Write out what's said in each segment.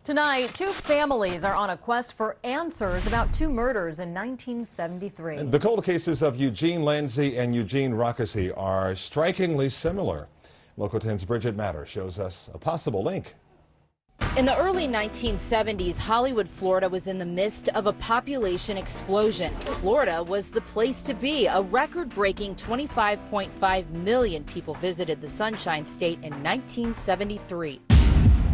Tonight, two families are on a quest for answers about two murders in 1973. The cold cases of Eugene Lanzi and Eugene Rockesy are strikingly similar. Local 10's Bridget Matter shows us a possible link. In the early 1970s, Hollywood, Florida was in the midst of a population explosion. Florida was the place to be. A record-breaking 25.5 million people visited the Sunshine State in 1973.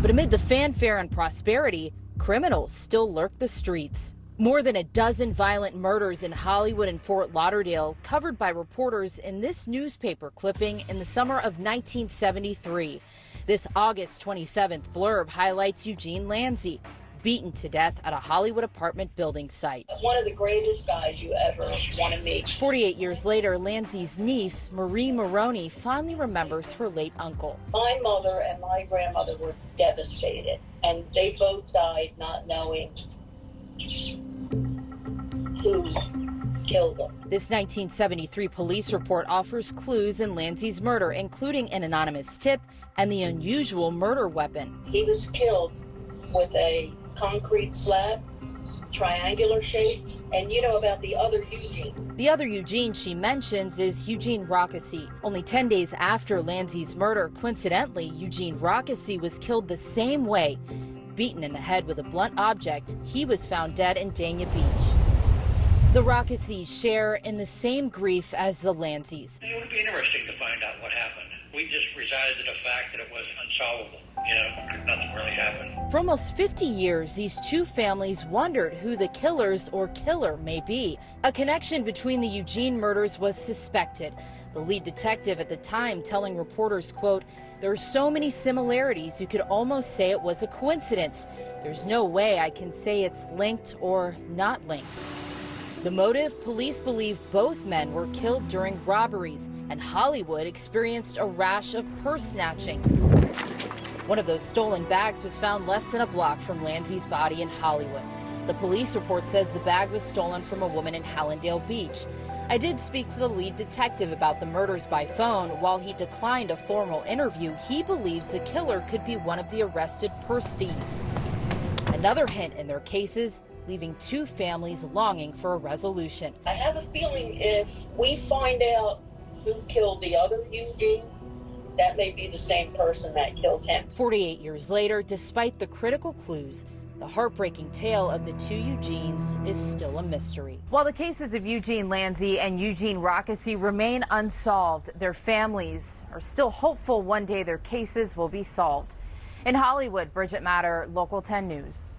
But amid the fanfare and prosperity, criminals still lurk the streets. More than a dozen violent murders in Hollywood and Fort Lauderdale, covered by reporters in this newspaper clipping in the summer of 1973. This August 27th blurb highlights Eugene Lanzi, beaten to death at a Hollywood apartment building site. One of the greatest guys you ever want to meet. 48 years later, Lanzi's niece, Maurice Moran, fondly remembers her late uncle. My mother and my grandmother were devastated, and they both died not knowing who killed them. This 1973 police report offers clues in Lanzi's murder, including an anonymous tip and the unusual murder weapon. He was killed with a concrete slab, triangular shaped, and you know about the other Eugene. The other Eugene she mentions is Eugene Rockesy. Only 10 days after Lanzi's murder, coincidentally, Eugene Rockesy was killed the same way. Beaten in the head with a blunt object, he was found dead in Dania Beach. The Rockesys share in the same grief as the Lanzis. It would be interesting to find out what happened. We just resided to the fact that it was unsolvable. Nothing really happened. For almost 50 years, these two families wondered who the killers or killer may be. A connection between the Eugene murders was suspected. The lead detective at the time telling reporters, quote, "There are so many similarities you could almost say it was a coincidence. There's no way I can say it's linked or not linked." The motive? Police believe both men were killed during robberies, and Hollywood experienced a rash of purse snatchings. One of those stolen bags was found less than a block from Lanzi's body in Hollywood. The police report says the bag was stolen from a woman in Hallandale Beach. I did speak to the lead detective about the murders by phone. While he declined a formal interview, he believes the killer could be one of the arrested purse thieves. Another hint in their cases, leaving two families longing for a resolution. I have a feeling if we find out who killed the other Eugene, that may be the same person that killed him. 48 years later, despite the critical clues, the heartbreaking tale of the two Eugenes is still a mystery. While the cases of Eugene Lanzi and Eugene Rockesy remain unsolved, their families are still hopeful one day their cases will be solved. In Hollywood, Bridget Matter, Local 10 News.